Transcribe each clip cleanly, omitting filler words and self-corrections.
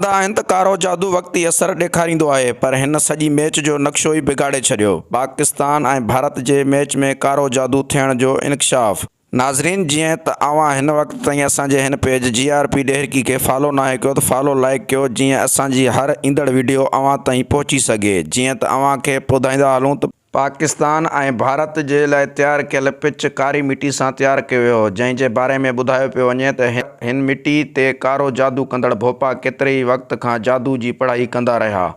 आहिनि त कारो जादू वक़्ती असर ॾेखारींदो आहे, पर हिन सॼी मैच जो नक्शो ई बिगाड़े छॾियो। पाकिस्तान ऐं भारत जे मैच में कारो जादू थियण जो इंकशाफ। नाज़रीन, जीअं त अव्हां हिन वक़्त ताईं असांजे हिन पेज GRP ॾेहरकी खे फॉलो नाहे कयो त फॉलो लाइक कयो, जीअं असांजी हर ईंदड़ वीडियो अव्हां ताईं पहुची सघे। जीअं त अव्हां खे ॿुधाईंदा हलूं त पाकिस्तान ऐं भारत जे लाइ तयारु कयल पिच कारी मिटी सां तयारु कयो वियो हो, जंहिं जे बारे में ॿुधायो पियो वञे त हिन मिटी ते कारो जादू कंदड़ भोपा केतिरे ई वक़्त खां जादू जी पढ़ाई कंदा रहिया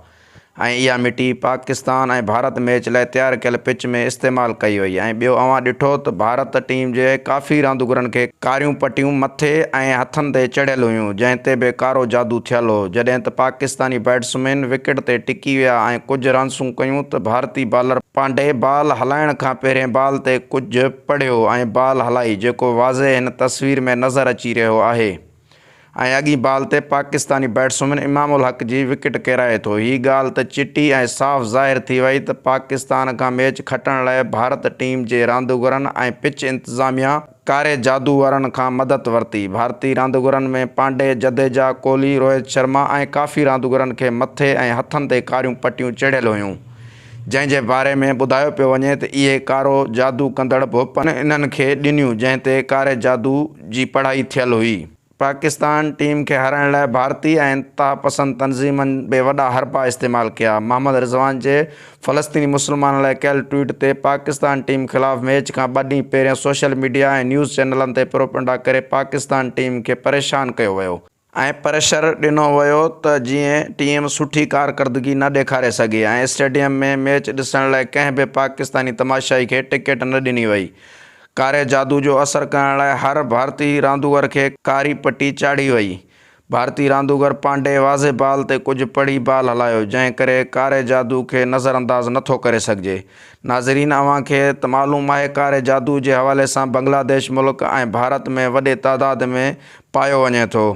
ऐं इहा मिटी पाकिस्तान ऐं भारत मैच लाइ तयारु कयल पिच में इस्तेमालु कई वई। ऐं ॿियो अव्हां ॾिठो त भारत टीम जे काफ़ी रांदीगरनि खे कारियूं पटियूं मथे ऐं हथनि ते चढ़ियल हुयूं, जंहिं ते बि कारो जादू थियल हो। जॾहिं त पाकिस्तानी बैट्समैन विकेट ते टिकी विया ऐं कुझु रन्सूं कयूं त भारतीय बॉलर पांडे बॉल हलाइण खां पहिरियों बॉल ते कुझु पढ़ियो ऐं बॉल हलाई, जेको वाज़े हिन तस्वीर में नज़र अची रहियो आहे। ऐं अॻी बॉल ते पाकिस्तानी बैट्समैन इमामुल हक़ जी विकेट किराए थो। हीअ ॻाल्हि त चिटी ऐं साफ़ ज़ाहिर थी वई त पाकिस्तान खां मैच खटण लाइ भारत टीम जे रांदीगरनि ऐं पिच इंतिज़ामिया कारे जादू वारनि खां मदद वरिती। भारतीय रांदीगरनि में पांडे, जडेजा, कोहली, रोहित शर्मा ऐं काफ़ी रांदीगरनि खे मथे ऐं हथनि ते कारियूं पटियूं चढ़ियल हुयूं, जंहिं जे बारे में ॿुधायो पियो वञे त इहे कारो जादू कंदड़ भोपनि इन्हनि खे ॾिनियूं, जंहिं ते कारे जादू जी पढ़ाई थियल हुई। पाकिस्तान टीम खे हाराइण लाइ भारतीय ऐं इंतहा पसंद तंज़ीमनि बे वॾा हरबा इस्तेमालु कया। मोहम्मद रिज़वान जे फ़लस्तीनी मुस्लमाननि लाइ कयल ट्वीट ते पाकिस्तान टीम ख़िलाफ़ु मैच खां 2 ॾींहं पहिरियों सोशल मीडिया ऐं न्यूज़ चैनलनि ते प्रोपेगेंडा करे पाकिस्तान टीम खे परेशान कयो वियो ऐं प्रेशर ॾिनो वियो त जीअं टीम सुठी कारकर्दगी न ॾेखारे सघे ऐं स्टेडियम में मैच ॾिसण लाइ कंहिं बि पाकिस्तानी तमाशाई खे टिकट न ॾिनी वई। कारे जादू जो असरु करण लाइ हर भारतीय रांदीगर खे कारी पटी चाढ़ी वई। भारतीय रांदीगर पांडे वाज़े बॉल ते कुझु पढ़ी बॉल हलायो, जंहिं करे कारे जादू खे नज़रअंदाज़ नथो करे सघिजे। नाज़रीन, अव्हां खे त मालूम आहे कारे जादू जे हवाले सां बांग्लादेश मुल्क ऐं भारत में वॾे तादाद में पायो वञे थो।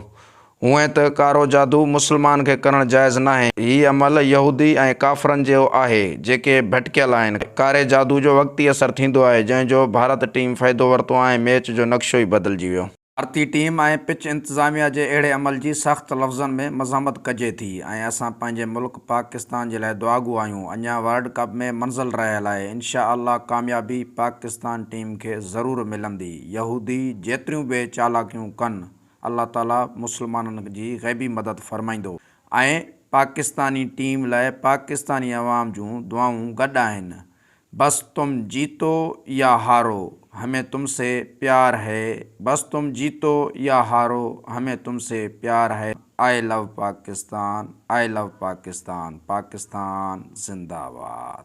हूअं त कारो जादू मुस्लमान खे करणु जाइज़ नाहे। हीउ अमल यहूदी ऐं काफ़रनि जो आहे जेके भटकियल आहिनि। कारे जादू जो वक़्ती असरु थींदो आहे, जंहिं जो भारत टीम फ़ाइदो वरितो ऐं मैच जो नक्शो ई बदिलिजी वियो। भारतीय टीम ऐं पिच इंतिज़ामिया जे अहिड़े अमल जी सख़्त लफ़्ज़नि में मज़म्मत कजे थी ऐं असां पंहिंजे मुल्क पाकिस्तान जे लाइ दुआगो आहियूं। अञा वर्ल्ड कप में मंज़िल रहियल आहे। इंशाअल्लाह कामयाबी पाकिस्तान टीम खे ज़रूरु मिलंदी। यहूदी जेतिरियूं बि चालाकियूं कनि, अल्लाह ताला मुस्लमाननि जी ग़ैबी मदद फ़रमाईंदो ऐं पाकिस्तानी टीम लाइ पाकिस्तानी अवाम जूं दुआऊं गॾु आहिनि। बस तुम जीतो या हारो, हमें तुमसे प्यार है। बस तुम जीतो या हारो, हमें तुमसे प्यार है। I love Pakistan, I love Pakistan. Pakistan जिंदाबाद।